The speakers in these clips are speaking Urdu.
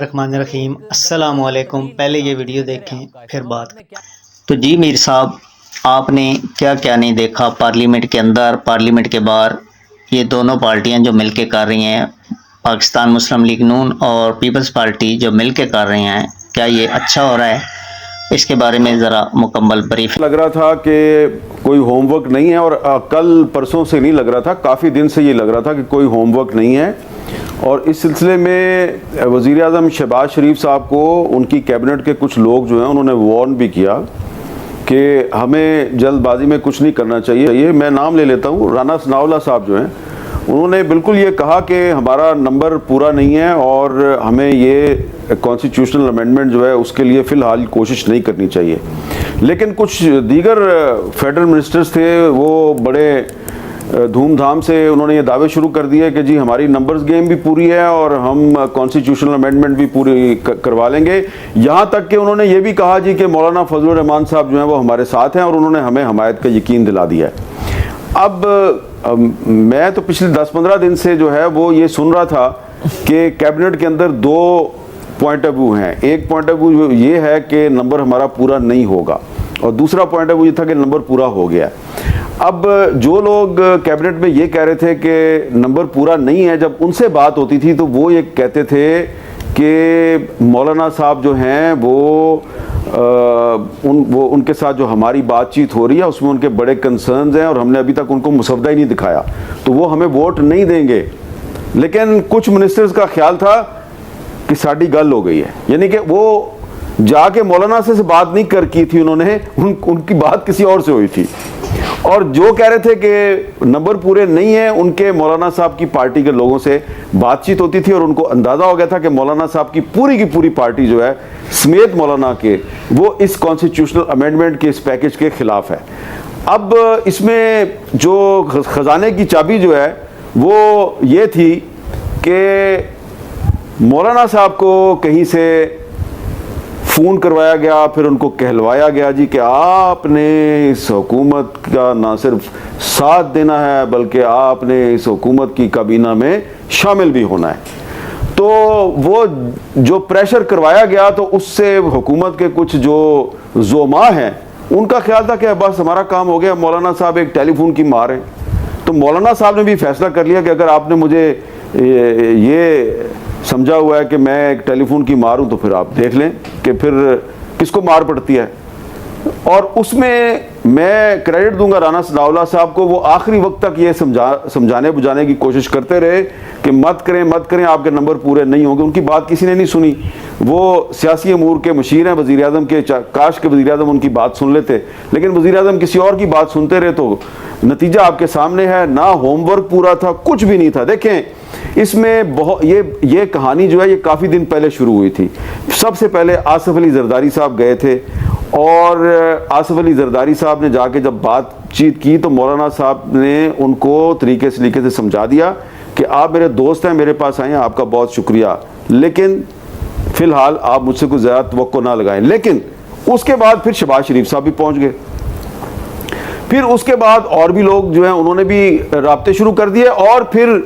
الرحمن الرحیم السلام علیکم۔ پہلے یہ ویڈیو دیکھیں پھر بات کریں۔ تو جی میر صاحب، آپ نے کیا کیا نہیں دیکھا پارلیمنٹ کے اندر، پارلیمنٹ کے باہر، یہ دونوں پارٹیاں جو مل کے کر رہی ہیں، پاکستان مسلم لیگ نون اور پیپلز پارٹی جو مل کے کر رہی ہیں، کیا یہ اچھا ہو رہا ہے؟ اس کے بارے میں ذرا مکمل بریف۔ لگ رہا تھا کہ کوئی ہوم ورک نہیں ہے، اور کل پرسوں سے نہیں لگ رہا تھا، کافی دن سے یہ لگ رہا تھا کہ کوئی ہوم ورک نہیں ہے۔ اور اس سلسلے میں وزیر اعظم شہباز شریف صاحب کو ان کی کیبنٹ کے کچھ لوگ جو ہیں انہوں نے وارن بھی کیا کہ ہمیں جلد بازی میں کچھ نہیں کرنا چاہیے۔ میں نام لے لیتا ہوں، رانا ثناءاللہ صاحب جو ہیں انہوں نے بالکل یہ کہا کہ ہمارا نمبر پورا نہیں ہے اور ہمیں یہ کانسٹیٹیوشنل امینڈمنٹ جو ہے اس کے لیے فی الحال کوشش نہیں کرنی چاہیے۔ لیکن کچھ دیگر فیڈرل منسٹرز تھے، وہ بڑے دھوم دھام سے انہوں نے یہ دعوے شروع کر دیے کہ جی ہماری نمبرز گیم بھی پوری ہے اور ہم کانسٹیٹیوشنل امینڈمنٹ بھی پوری کروا لیں گے۔ یہاں تک کہ انہوں نے یہ بھی کہا جی کہ مولانا فضل الرحمان صاحب جو ہیں وہ ہمارے ساتھ ہیں اور انہوں نے ہمیں حمایت کا یقین دلا دیا ہے۔ اب میں تو پچھلے 10-15 دن سے جو ہے وہ یہ سن رہا تھا کہ کیبنٹ کے اندر دو پوائنٹ آف ویو ہیں۔ ایک پوائنٹ آف ویو یہ ہے کہ نمبر ہمارا پورا نہیں ہوگا، اور دوسرا پوائنٹ آف ویو یہ تھا کہ نمبر پورا ہو گیا۔ اب جو لوگ کیبنٹ میں یہ کہہ رہے تھے کہ نمبر پورا نہیں ہے، جب ان سے بات ہوتی تھی تو وہ یہ کہتے تھے کہ مولانا صاحب جو ہیں وہ ان کے ساتھ جو ہماری بات چیت ہو رہی ہے اس میں ان کے بڑے کنسرنز ہیں اور ہم نے ابھی تک ان کو مسودہ ہی نہیں دکھایا، تو وہ ہمیں ووٹ نہیں دیں گے۔ لیکن کچھ منسٹرز کا خیال تھا کہ ساڈی گل ہو گئی ہے، یعنی کہ وہ جا کے مولانا سے بات نہیں کی تھی، انہوں نے ان کی بات کسی اور سے ہوئی تھی، اور جو کہہ رہے تھے کہ نمبر پورے نہیں ہیں ان کے مولانا صاحب کی پارٹی کے لوگوں سے بات چیت ہوتی تھی اور ان کو اندازہ ہو گیا تھا کہ مولانا صاحب کی پوری پارٹی جو ہے سمیت مولانا کے وہ اس کانسٹیٹیوشنل امینڈمنٹ کے اس پیکج کے خلاف ہے۔ اب اس میں جو خزانے کی چابی جو ہے وہ یہ تھی کہ مولانا صاحب کو کہیں سے فون کروایا گیا، پھر ان کو کہلوایا گیا جی کہ آپ نے اس حکومت کا نہ صرف ساتھ دینا ہے بلکہ آپ نے اس حکومت کی کابینہ میں شامل بھی ہونا ہے۔ تو وہ جو پریشر کروایا گیا تو اس سے حکومت کے کچھ جو زعماء ہیں ان کا خیال تھا کہ بس ہمارا کام ہو گیا، مولانا صاحب ایک ٹیلی فون کی مار ہیں۔ تو مولانا صاحب نے بھی فیصلہ کر لیا کہ اگر آپ نے مجھے یہ سمجھا ہوا ہے کہ میں ایک ٹیلی فون کی مار ہوں تو پھر آپ دیکھ لیں کہ پھر کس کو مار پڑتی ہے۔ اور اس میں میں کریڈٹ دوں گا رانا ثناءاللہ صاحب کو، وہ آخری وقت تک یہ سمجھانے بجھانے کی کوشش کرتے رہے کہ مت کریں آپ کے نمبر پورے نہیں ہوں گے۔ ان کی بات کسی نے نہیں سنی، وہ سیاسی امور کے مشیر ہیں وزیر اعظم کے، کاش کہ وزیر اعظم ان کی بات سن لیتے، لیکن وزیر اعظم کسی اور کی بات سنتے رہے تو نتیجہ آپ کے سامنے ہے، نہ ہوم ورک پورا تھا، کچھ بھی نہیں تھا۔ دیکھیں اس میں یہ کہانی جو ہے یہ کافی دن پہلے شروع ہوئی تھی۔ سب سے پہلے آصف علی زرداری صاحب گئے تھے اور آصف علی زرداری صاحب نے جا کے جب بات چیت کی تو مولانا صاحب نے ان کو طریقے سے سمجھا دیا کہ آپ میرے دوست ہیں، میرے پاس آئے ہیں، آپ کا بہت شکریہ، لیکن فی الحال آپ مجھ سے کوئی زیادہ توقع نہ لگائیں۔ لیکن اس کے بعد پھر شہباز شریف صاحب بھی پہنچ گئے، پھر اس کے بعد اور بھی لوگ جو ہیں انہوں نے بھی رابطے شروع کر دیے، اور پھر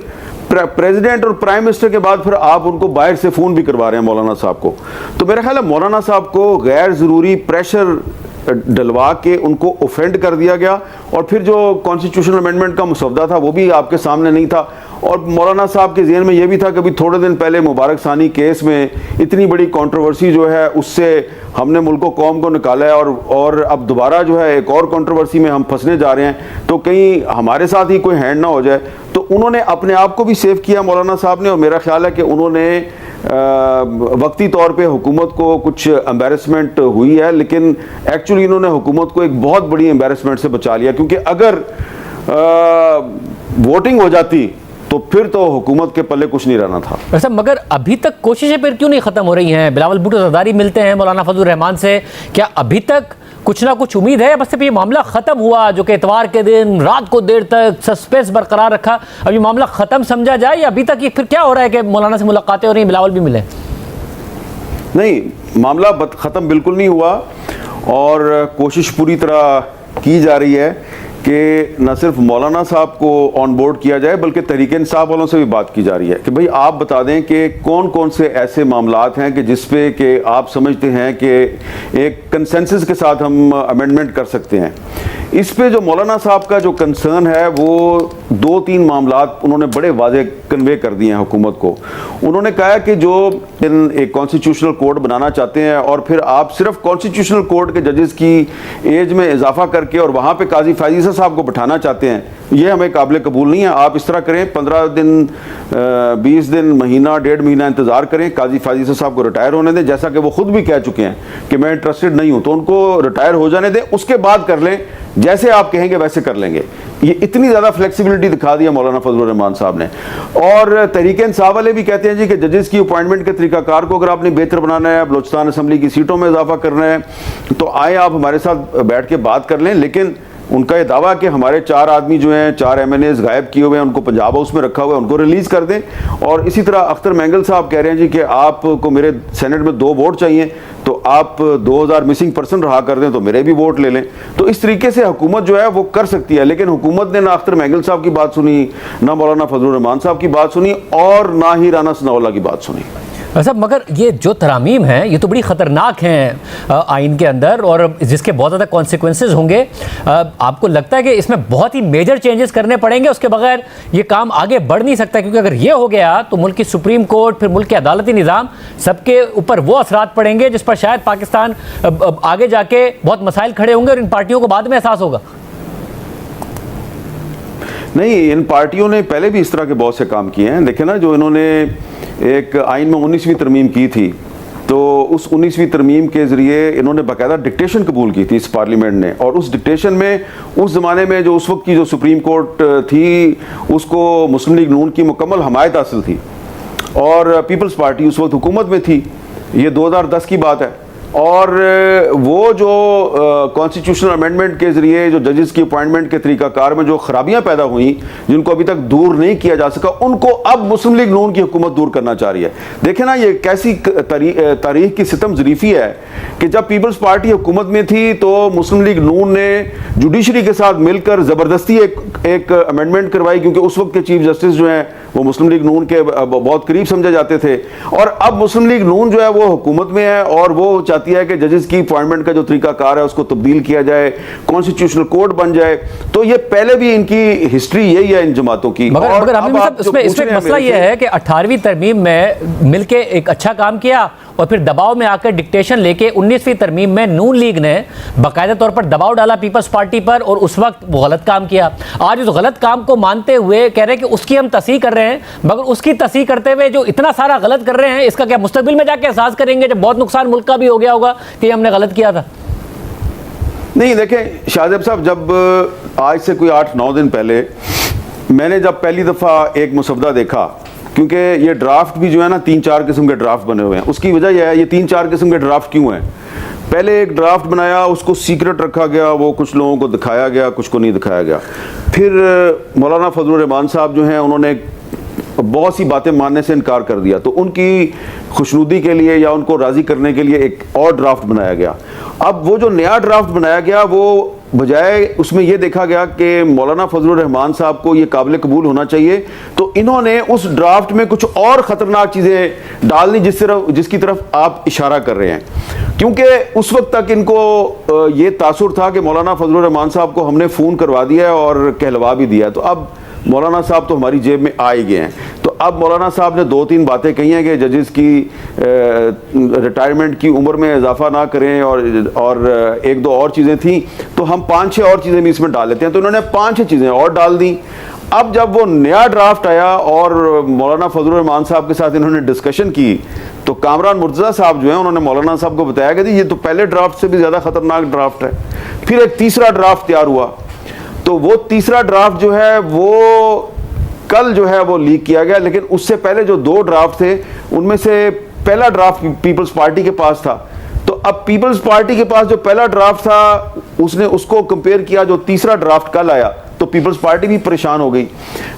پریزیڈنٹ اور پرائم منسٹر کے بعد پھر آپ ان کو باہر سے فون بھی کروا رہے ہیں مولانا صاحب کو۔ تو میرا خیال ہے مولانا صاحب کو غیر ضروری پریشر ڈلوا کے ان کو اوفینڈ کر دیا گیا، اور پھر جو کانسٹیٹیوشنل امینڈمنٹ کا مسودہ تھا وہ بھی آپ کے سامنے نہیں تھا، اور مولانا صاحب کے ذہن میں یہ بھی تھا کہ ابھی تھوڑے دن پہلے مبارک ثانی کیس میں اتنی بڑی کنٹروورسی جو ہے اس سے ہم نے ملک و قوم کو نکالا ہے، اور اب دوبارہ جو ہے ایک اور کنٹروورسی میں ہم پھنسنے جا رہے ہیں، تو کہیں ہمارے ساتھ ہی کوئی ہینڈ نہ ہو جائے۔ تو انہوں نے اپنے آپ کو بھی سیو کیا مولانا صاحب نے، اور میرا خیال ہے کہ انہوں نے وقتی طور پہ حکومت کو کچھ امبیرسمنٹ ہوئی ہے، لیکن ایکچولی انہوں نے حکومت کو ایک بہت بڑی امبیرسمنٹ سے بچا لیا، کیونکہ اگر ووٹنگ ہو جاتی تو پھر تو حکومت کے پلے کچھ نہیں رہنا تھا۔ ویسے مگر ابھی تک کوششیں پھر کیوں نہیں ختم ہو رہی ہیں؟ بلاول بھٹو زرداری ملتے ہیں مولانا فضل الرحمان سے، کیا ابھی تک کچھ نہ کچھ امید ہے؟ بس یہ معاملہ ختم ہوا جو کہ اتوار کے دن رات کو دیر تک سسپینس برقرار رکھا، اب یہ معاملہ ختم سمجھا جائے، یا ابھی تک یہ پھر کیا ہو رہا ہے کہ مولانا سے ملاقاتیں ہو رہی ہیں، بلاول بھی ملے؟ نہیں، معاملہ ختم بالکل نہیں ہوا، اور کوشش پوری طرح کی جا رہی ہے کہ نہ صرف مولانا صاحب کو آن بورڈ کیا جائے بلکہ تحریک انصاف والوں سے بھی بات کی جا رہی ہے کہ بھئی آپ بتا دیں کہ کون کون سے ایسے معاملات ہیں کہ جس پہ کہ آپ سمجھتے ہیں کہ ایک کنسنسس کے ساتھ ہم امینڈمنٹ کر سکتے ہیں. اس پہ جو مولانا صاحب کا جو کنسرن ہے وہ 2-3 معاملات انہوں نے بڑے واضح کنوے کر دیے ہیں حکومت کو. انہوں نے کہا کہ جو ایک کانسٹیٹیوشنل کوڈ بنانا چاہتے ہیں اور پھر آپ صرف کانسٹیٹیوشنل کوڈ کے ججز کی ایج میں اضافہ کر کے اور وہاں پہ قاضی فائز صاحب کو بٹھانا چاہتے ہیں, یہ ہمیں قابل قبول نہیں ہے. آپ اس طرح کریں 15 دن 20 دن مہینہ 1.5 مہینہ انتظار کریں, قاضی فائز صاحب کو ریٹائر ہونے دیں, جیسا کہ وہ خود بھی کہہ چکے ہیں کہ میں انٹرسٹڈ نہیں ہوں, تو ان کو ریٹائر ہو جانے دیں, اس کے بعد کر لیں, جیسے آپ کہیں گے ویسے کر لیں گے. یہ اتنی زیادہ فلیکسیبلٹی دکھا دیا مولانا فضل الرحمان صاحب نے. اور تحریک انصاف والے بھی کہتے ہیں جی کہ ججز کی اپوائنٹمنٹ کے طریقہ کار کو اگر آپ نے بہتر بنانا ہے, بلوچستان اسمبلی کی سیٹوں میں اضافہ کرنا ہے, تو آئیں آپ ہمارے ساتھ بیٹھ کے بات کر لیں. لیکن ان کا یہ دعویٰ کہ ہمارے 4 آدمی جو ہیں 4 MNAs غائب کیے ہوئے ہیں, ان کو پنجاب ہاؤس میں رکھا ہوا ہے, ان کو ریلیز کر دیں. اور اسی طرح اختر مینگل صاحب کہہ رہے ہیں جی کہ آپ کو میرے سینٹ میں 2 ووٹ چاہیے, تو آپ 2000 مسنگ پرسن رہا کر دیں تو میرے بھی ووٹ لے لیں. تو اس طریقے سے حکومت جو ہے وہ کر سکتی ہے, لیکن حکومت نے نہ اختر مینگل صاحب کی بات سنی, نہ مولانا فضل الرحمان صاحب کی بات سنی, اور نہ ہی رانا ثناء اللہ کی بات سنی. صاحب مگر یہ جو ترامیم ہیں یہ تو بڑی خطرناک ہیں آئین کے اندر, اور جس کے بہت زیادہ کانسیکوینسز ہوں گے. آپ کو لگتا ہے کہ اس میں بہت ہی میجر چینجز کرنے پڑیں گے, اس کے بغیر یہ کام آگے بڑھ نہیں سکتا, کیونکہ اگر یہ ہو گیا تو ملک کی سپریم کورٹ, پھر ملک کے عدالتی نظام, سب کے اوپر وہ اثرات پڑیں گے جس پر شاید پاکستان آگے جا کے بہت مسائل کھڑے ہوں گے, اور ان پارٹیوں کو بعد میں احساس ہوگا. نہیں, ان پارٹیوں نے پہلے بھی اس طرح کے بہت سے کام کیے ہیں. دیکھیں نا, جو انہوں نے ایک آئین میں 19ویں ترمیم کی تھی, تو اس 19ویں ترمیم کے ذریعے انہوں نے باقاعدہ ڈکٹیشن قبول کی تھی اس پارلیمنٹ نے, اور اس ڈکٹیشن میں اس زمانے میں جو اس وقت کی جو سپریم کورٹ تھی اس کو مسلم لیگ نون کی مکمل حمایت حاصل تھی, اور پیپلز پارٹی اس وقت حکومت میں تھی. یہ 2010 کی بات ہے. اور وہ جو کانسٹیٹیوشنل امینڈمنٹ کے ذریعے جو ججز کی اپوائنٹمنٹ کے طریقہ کار میں جو خرابیاں پیدا ہوئیں, جن کو ابھی تک دور نہیں کیا جا سکا, ان کو اب مسلم لیگ نون کی حکومت دور کرنا چاہ رہی ہے. دیکھیں نا, یہ کیسی تاریخ کی ستم ظریفی ہے کہ جب پیپلز پارٹی حکومت میں تھی تو مسلم لیگ نون نے جوڈیشری کے ساتھ مل کر زبردستی ایک امینڈمنٹ کروائی, کیونکہ اس وقت کے چیف جسٹس جو ہیں وہ مسلم لیگ نون کے بہت قریب سمجھے جاتے تھے. اور اب مسلم لیگ نون جو ہے وہ حکومت میں ہے, اور وہ چاہتی ہے کہ ججز کی اپوائنٹمنٹ کا جو طریقہ کار ہے اس کو تبدیل کیا جائے, کانسٹیٹیوشنل کوڈ بن جائے. تو یہ پہلے بھی ان کی ہسٹری یہی ہے ان جماعتوں کی. مگر اس میں ایک مسئلہ یہ ہے کہ 18ویں ترمیم میں مل کے ایک اچھا کام کیا, اور پھر دباؤ میں آ کر ڈکٹیشن لے کے 19ویں ترمیم میں نون لیگ نے باقاعدہ طور پر دباؤ ڈالا پیپلز پارٹی پر, اور اس وقت وہ غلط کام کیا. آج اس غلط کام کو مانتے ہوئے کہہ رہے ہیں کہ اس کی ہم تصحیح کر رہے ہیں, مگر اس کی تصحیح کرتے ہوئے جو اتنا سارا غلط کر رہے ہیں, اس کا کیا مستقبل میں جا کے احساس کریں گے جب بہت نقصان ملک کا بھی ہو گیا ہوگا کہ ہم نے غلط کیا تھا؟ نہیں, دیکھیں شاہزیب صاحب, جب آج سے کوئی 8-9 دن پہلے میں نے جب پہلی دفعہ ایک مسودہ دیکھا, کیونکہ یہ ڈرافٹ بھی جو ہے نا 3-4 قسم کے ڈرافٹ بنے ہوئے ہیں. اس کی وجہ یہ ہے, یہ 3-4 قسم کے ڈرافٹ کیوں ہیں؟ پہلے ایک ڈرافٹ بنایا, اس کو سیکرٹ رکھا گیا, وہ کچھ لوگوں کو دکھایا گیا, کچھ کو نہیں دکھایا گیا. پھر مولانا فضل الرحمان صاحب جو ہیں انہوں نے بہت سی باتیں ماننے سے انکار کر دیا, تو ان کی خوشنودی کے لیے یا ان کو راضی کرنے کے لیے ایک اور ڈرافٹ بنایا گیا. اب وہ جو نیا ڈرافٹ بنایا گیا, وہ بجائے اس میں یہ دیکھا گیا کہ مولانا فضل الرحمان صاحب کو یہ قابل قبول ہونا چاہیے, تو انہوں نے اس ڈرافٹ میں کچھ اور خطرناک چیزیں ڈال دی جس کی طرف آپ اشارہ کر رہے ہیں. کیونکہ اس وقت تک ان کو یہ تاثر تھا کہ مولانا فضل الرحمان صاحب کو ہم نے فون کروا دیا ہے اور کہلوا بھی دیا, تو اب مولانا صاحب تو ہماری جیب میں آ ہی گئے ہیں. تو اب مولانا صاحب نے 2-3 باتیں کہی ہیں کہ ججز کی ریٹائرمنٹ کی عمر میں اضافہ نہ کریں, اور 1-2 اور چیزیں تھیں, تو ہم 5-6 اور چیزیں بھی اس میں ڈال لیتے ہیں. تو انہوں نے 5-6 چیزیں اور ڈال دیں. اب جب وہ نیا ڈرافٹ آیا اور مولانا فضل الرحمان صاحب کے ساتھ انہوں نے ڈسکشن کی, تو کامران مرتضیٰ صاحب جو ہیں انہوں نے مولانا صاحب کو بتایا کہ یہ تو پہلے ڈرافٹ سے بھی زیادہ خطرناک ڈرافٹ ہے. پھر ایک تیسرا ڈرافٹ تیار ہوا, تو وہ تیسرا ڈرافٹ جو ہے وہ کل جو ہے وہ لیک کیا گیا. لیکن اس سے پہلے جو 2 ڈرافٹ تھے ان میں سے پہلا ڈرافٹ پیپلز پارٹی کے پاس تھا, تو اب پیپلز پارٹی کے پاس جو پہلا ڈرافٹ تھا اس نے اس کو کمپیئر کیا جو تیسرا ڈرافٹ کل آیا, تو پیپلز پارٹی بھی پریشان ہو گئی.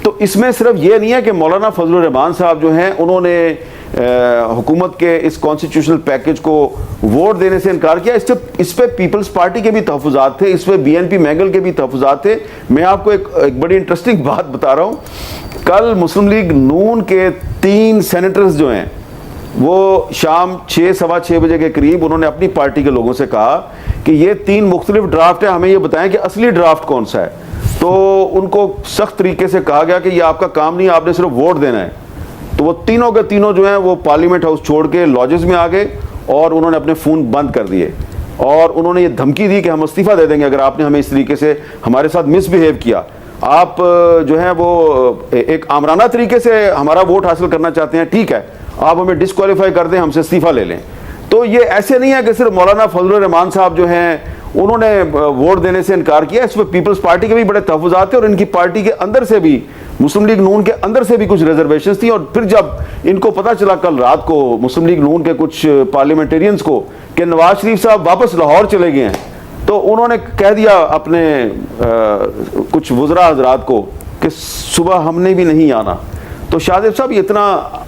تو اس میں صرف یہ نہیں ہے کہ مولانا فضل الرحمان صاحب جو ہیں انہوں نے حکومت کے اس کانسٹیٹیوشنل پیکج کو ووٹ دینے سے انکار کیا. اس پہ پیپلز پارٹی کے بھی تحفظات تھے, اس پہ BNP مینگل کے بھی تحفظات تھے. میں آپ کو ایک بڑی انٹرسٹنگ بات بتا رہا ہوں. کل مسلم لیگ نون کے 3 سینیٹرز جو ہیں وہ شام 6-6:15 بجے کے قریب انہوں نے اپنی پارٹی کے لوگوں سے کہا کہ یہ 3 مختلف ڈرافٹ ہیں, ہمیں یہ بتائیں کہ اصلی ڈرافٹ کون سا ہے. تو ان کو سخت طریقے سے کہا گیا کہ یہ آپ کا کام نہیں, آپ نے صرف ووٹ دینا ہے. تو وہ تینوں کے تینوں جو ہیں وہ پارلیمنٹ ہاؤس چھوڑ کے لاجز میں آ گئے اور انہوں نے اپنے فون بند کر دیے, اور انہوں نے یہ دھمکی دی کہ ہم استعفیٰ دے دیں گے اگر آپ نے ہمیں اس طریقے سے ہمارے ساتھ مس بہیو کیا. آپ جو ہیں وہ ایک آمرانہ طریقے سے ہمارا ووٹ حاصل کرنا چاہتے ہیں, ٹھیک ہے, آپ ہمیں ڈسکوالیفائی کر دیں, ہم سے استعفیٰ لے لیں. تو یہ ایسے نہیں ہے کہ صرف مولانا فضل الرحمان صاحب جو ہیں انہوں نے ووٹ دینے سے انکار کیا. اس پہ پیپلز پارٹی کے بھی بڑے تحفظات تھے, اور ان کی پارٹی کے اندر سے بھی, مسلم لیگ نون کے اندر سے بھی کچھ ریزرویشنز تھیں. اور پھر جب ان کو پتہ چلا کل رات کو مسلم لیگ نون کے کچھ پارلیمنٹیرینز کو کہ نواز شریف صاحب واپس لاہور چلے گئے ہیں, تو انہوں نے کہہ دیا اپنے کچھ وزراء حضرات کو کہ صبح ہم نے بھی نہیں آنا. تو شاہزیب صاحب یہ اتنا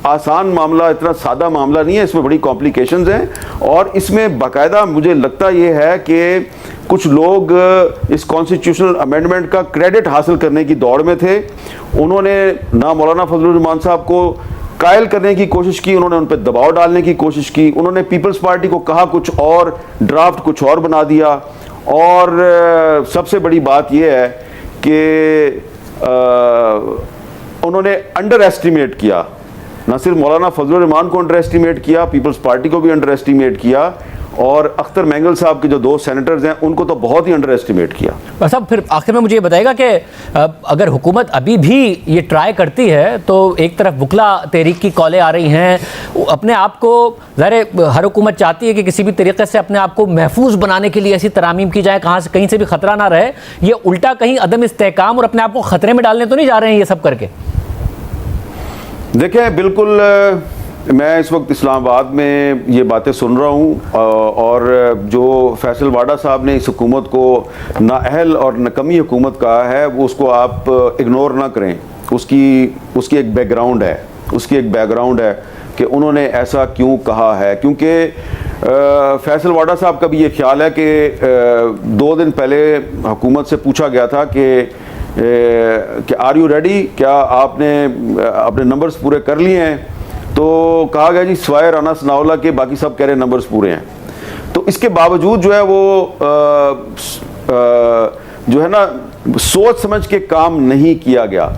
آسان معاملہ, اتنا سادہ معاملہ نہیں ہے, اس میں بڑی کمپلیکیشنز ہیں. اور اس میں باقاعدہ مجھے لگتا یہ ہے کہ کچھ لوگ اس کانسٹیٹیوشنل امینڈمنٹ کا کریڈٹ حاصل کرنے کی دوڑ میں تھے. انہوں نے نہ مولانا فضل الرحمان صاحب کو قائل کرنے کی کوشش کی, انہوں نے ان پہ دباؤ ڈالنے کی کوشش کی, انہوں نے پیپلز پارٹی کو کہا کچھ اور, ڈرافٹ کچھ اور بنا دیا. اور سب سے بڑی بات یہ ہے کہ انہوں نے انڈر ایسٹیمیٹ کیا, نہ صرف مولانا فضل الرحمان کو انڈر ایسٹیمیٹ کیا, پیپلز پارٹی کو بھی انڈر ایسٹیمیٹ کیا, اور اختر مینگل صاحب کے جو 2 سینیٹرز ہیں ان کو تو بہت ہی انڈر ایسٹیمیٹ کیا. بس اب پھر آخر میں مجھے یہ بتائے گا کہ اگر حکومت ابھی بھی یہ ٹرائی کرتی ہے تو ایک طرف وکلا تحریک کی کالیں آ رہی ہیں, اپنے آپ کو ظاہر ہر حکومت چاہتی ہے کہ کسی بھی طریقے سے اپنے آپ کو محفوظ بنانے کے لیے ایسی ترامیم کی جائے کہاں سے کہیں سے بھی خطرہ نہ رہے. یہ الٹا کہیں عدم استحکام اور اپنے آپ کو خطرے میں ڈالنے تو نہیں جا رہے ہیں یہ سب کر کے؟ دیکھیں بالکل, میں اس وقت اسلام آباد میں یہ باتیں سن رہا ہوں, اور جو فیصل واڈا صاحب نے اس حکومت کو نااہل اور نکمی حکومت کہا ہے وہ اس کو آپ اگنور نہ کریں. اس کی ایک بیک گراؤنڈ ہے کہ انہوں نے ایسا کیوں کہا ہے. کیونکہ فیصل واڈا صاحب کا بھی یہ خیال ہے کہ 2 دن پہلے حکومت سے پوچھا گیا تھا کہ آر یو ریڈی, کیا آپ نے اپنے نمبرز پورے کر لیے ہیں؟ تو کہا گیا جی سوائے رانا ثناءاللہ کے باقی سب کہہ رہے ہیں نمبرز پورے ہیں. تو اس کے باوجود جو ہے وہ جو ہے نا سوچ سمجھ کے کام نہیں کیا گیا.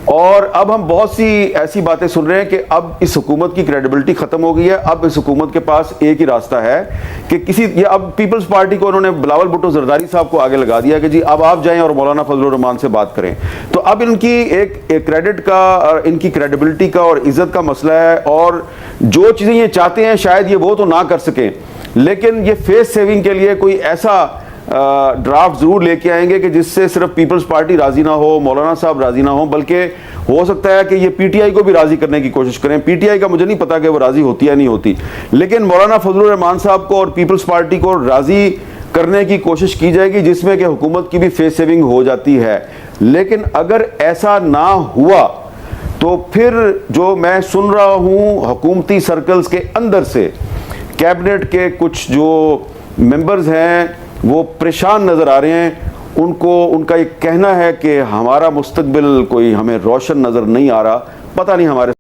اور اب ہم بہت سی ایسی باتیں سن رہے ہیں کہ اب اس حکومت کی کریڈیبلٹی ختم ہو گئی ہے. اب اس حکومت کے پاس ایک ہی راستہ ہے کہ اب پیپلز پارٹی کو انہوں نے بلاول بھٹو زرداری صاحب کو آگے لگا دیا کہ جی اب آپ جائیں اور مولانا فضل الرحمان سے بات کریں. تو اب ان کی ایک کریڈٹ کا, ان کی کریڈیبلٹی کا اور عزت کا مسئلہ ہے. اور جو چیزیں یہ چاہتے ہیں شاید یہ وہ تو نہ کر سکیں, لیکن یہ فیس سیونگ کے لیے کوئی ایسا ڈرافٹ ضرور لے کے آئیں گے کہ جس سے صرف پیپلز پارٹی راضی نہ ہو, مولانا صاحب راضی نہ ہو, بلکہ ہو سکتا ہے کہ یہ پی ٹی آئی کو بھی راضی کرنے کی کوشش کریں. پی ٹی آئی کا مجھے نہیں پتا کہ وہ راضی ہوتی یا نہیں ہوتی, لیکن مولانا فضل الرحمان صاحب کو اور پیپلز پارٹی کو راضی کرنے کی کوشش کی جائے گی جس میں کہ حکومت کی بھی فیس سیونگ ہو جاتی ہے. لیکن اگر ایسا نہ ہوا تو پھر جو میں سن رہا ہوں حکومتی سرکلز کے اندر سے, کیبنٹ کے کچھ جو ممبرز ہیں وہ پریشان نظر آ رہے ہیں. ان کا یہ کہنا ہے کہ ہمارا مستقبل کوئی ہمیں روشن نظر نہیں آ رہا, پتہ نہیں ہمارے